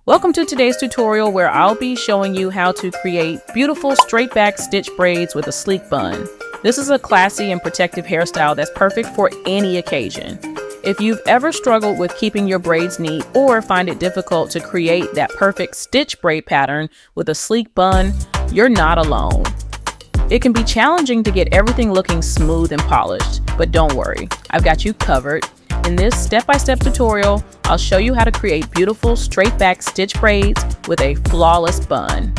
Welcome to today's tutorial where I'll be showing you how to create beautiful straight back stitch braids with a sleek bun. This is a classy and protective hairstyle that's perfect for any occasion. If you've ever struggled with keeping your braids neat or find it difficult to create that perfect stitch braid pattern with a sleek bun, you're not alone. It can be challenging to get everything looking smooth and polished, but don't worry, I've got you covered. In this step-by-step tutorial, I'll show you how to create beautiful straight back stitch braids with a flawless bun.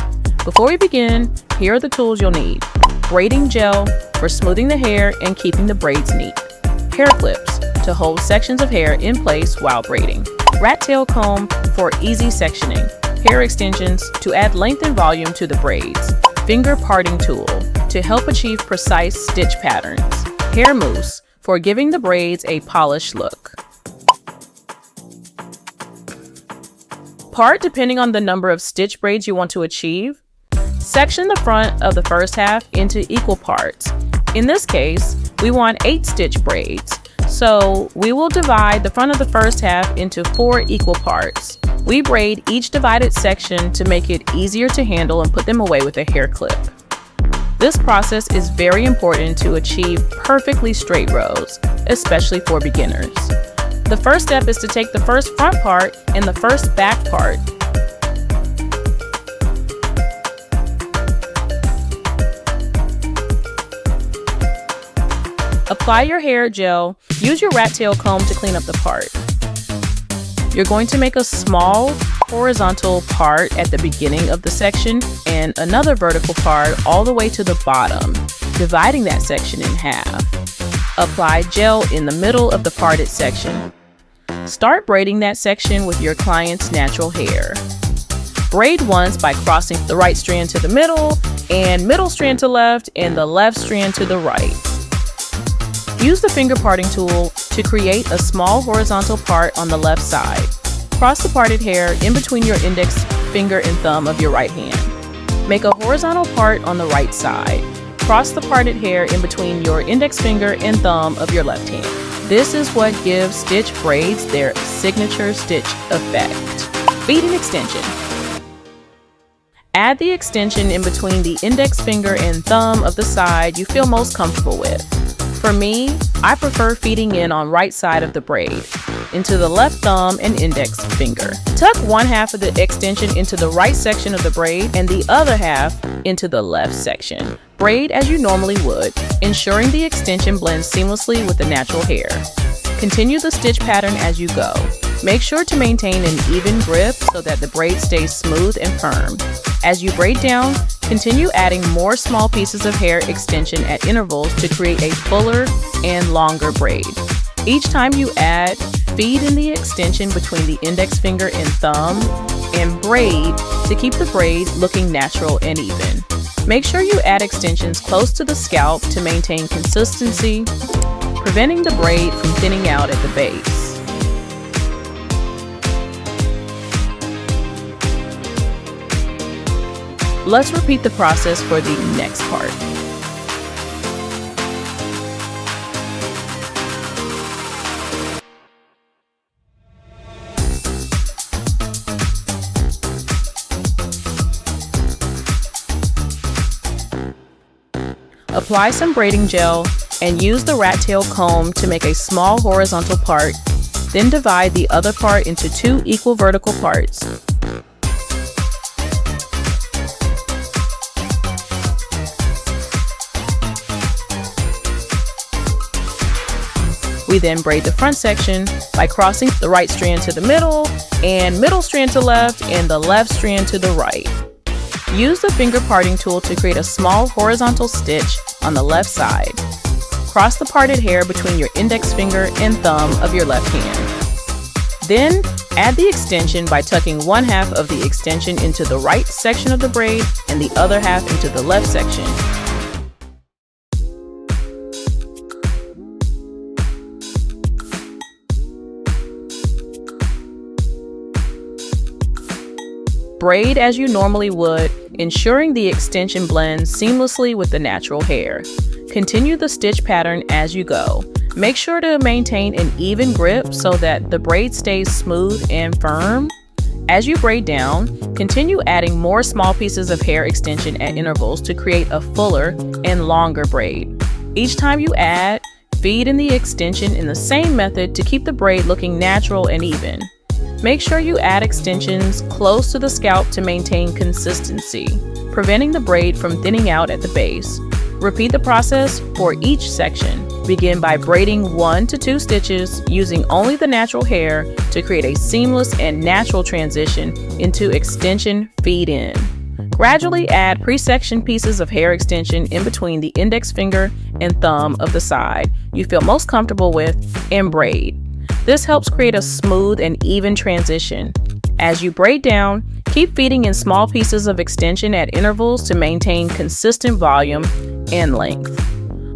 Before we begin, here are the tools you'll need. Braiding gel for smoothing the hair and keeping the braids neat. Hair clips to hold sections of hair in place while braiding. Rat tail comb for easy sectioning. Hair extensions to add length and volume to the braids. Finger parting tool to help achieve precise stitch patterns. Hair mousse for giving the braids a polished look. Part depending on the number of stitch braids you want to achieve. Section the front of the first half into equal parts. In this case, we want 8 stitch braids, so we will divide the front of the first half into 4 equal parts. We braid each divided section to make it easier to handle and put them away with a hair clip. This process is very important to achieve perfectly straight rows, especially for beginners. The first step is to take the first front part and the first back part. Apply your hair gel. Use your rat tail comb to clean up the part. You're going to make a small horizontal part at the beginning of the section and another vertical part all the way to the bottom, dividing that section in half. Apply gel in the middle of the parted section. Start braiding that section with your client's natural hair. Braid once by crossing the right strand to the middle and middle strand to left and the left strand to the right. Use the finger parting tool to create a small horizontal part on the left side. Cross the parted hair in between your index finger and thumb of your right hand. Make a horizontal part on the right side. Cross the parted hair in between your index finger and thumb of your left hand. This is what gives stitch braids their signature stitch effect. Beading extension. Add the extension in between the index finger and thumb of the side you feel most comfortable with. For me, I prefer feeding in on right side of the braid, into the left thumb and index finger. Tuck one half of the extension into the right section of the braid and the other half into the left section. Braid as you normally would, ensuring the extension blends seamlessly with the natural hair. Continue the stitch pattern as you go. Make sure to maintain an even grip so that the braid stays smooth and firm. As you braid down, continue adding more small pieces of hair extension at intervals to create a fuller and longer braid. Each time you add, feed in the extension between the index finger and thumb and braid to keep the braid looking natural and even. Make sure you add extensions close to the scalp to maintain consistency, preventing the braid from thinning out at the base. Let's repeat the process for the next part. Apply some braiding gel and use the rat tail comb to make a small horizontal part, then divide the other part into 2 equal vertical parts. We then braid the front section by crossing the right strand to the middle and middle strand to left and the left strand to the right. Use the finger parting tool to create a small horizontal stitch on the left side. Cross the parted hair between your index finger and thumb of your left hand. Then add the extension by tucking one half of the extension into the right section of the braid and the other half into the left section. Braid as you normally would, ensuring the extension blends seamlessly with the natural hair. Continue the stitch pattern as you go. Make sure to maintain an even grip so that the braid stays smooth and firm. As you braid down, continue adding more small pieces of hair extension at intervals to create a fuller and longer braid. Each time you add, feed in the extension in the same method to keep the braid looking natural and even. Make sure you add extensions close to the scalp to maintain consistency, preventing the braid from thinning out at the base. Repeat the process for each section. Begin by braiding 1 to 2 stitches using only the natural hair to create a seamless and natural transition into extension feed in. Gradually add pre-sectioned pieces of hair extension in between the index finger and thumb of the side you feel most comfortable with and braid. This helps create a smooth and even transition. As you braid down, keep feeding in small pieces of extension at intervals to maintain consistent volume and length.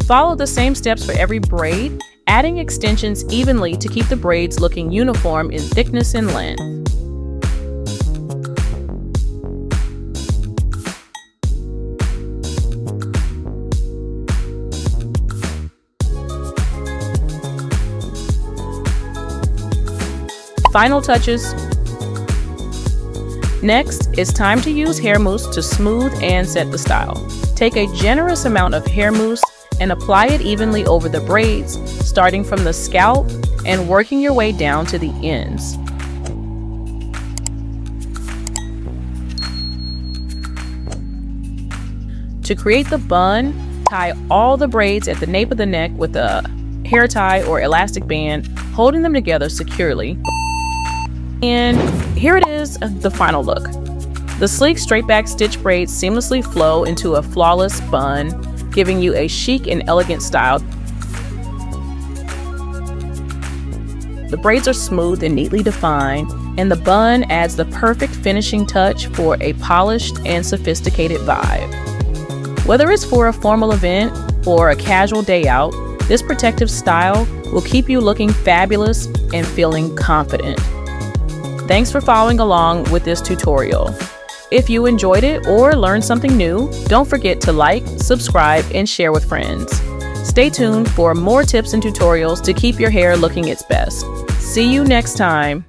Follow the same steps for every braid, adding extensions evenly to keep the braids looking uniform in thickness and length. Final touches. Next, it's time to use hair mousse to smooth and set the style. Take a generous amount of hair mousse and apply it evenly over the braids, starting from the scalp and working your way down to the ends. To create the bun, tie all the braids at the nape of the neck with a hair tie or elastic band, holding them together securely. And here it is, the final look. The sleek straight back stitch braids seamlessly flow into a flawless bun, giving you a chic and elegant style. The braids are smooth and neatly defined, and the bun adds the perfect finishing touch for a polished and sophisticated vibe. Whether it's for a formal event or a casual day out, this protective style will keep you looking fabulous and feeling confident. Thanks for following along with this tutorial. If you enjoyed it or learned something new, don't forget to like, subscribe, and share with friends. Stay tuned for more tips and tutorials to keep your hair looking its best. See you next time.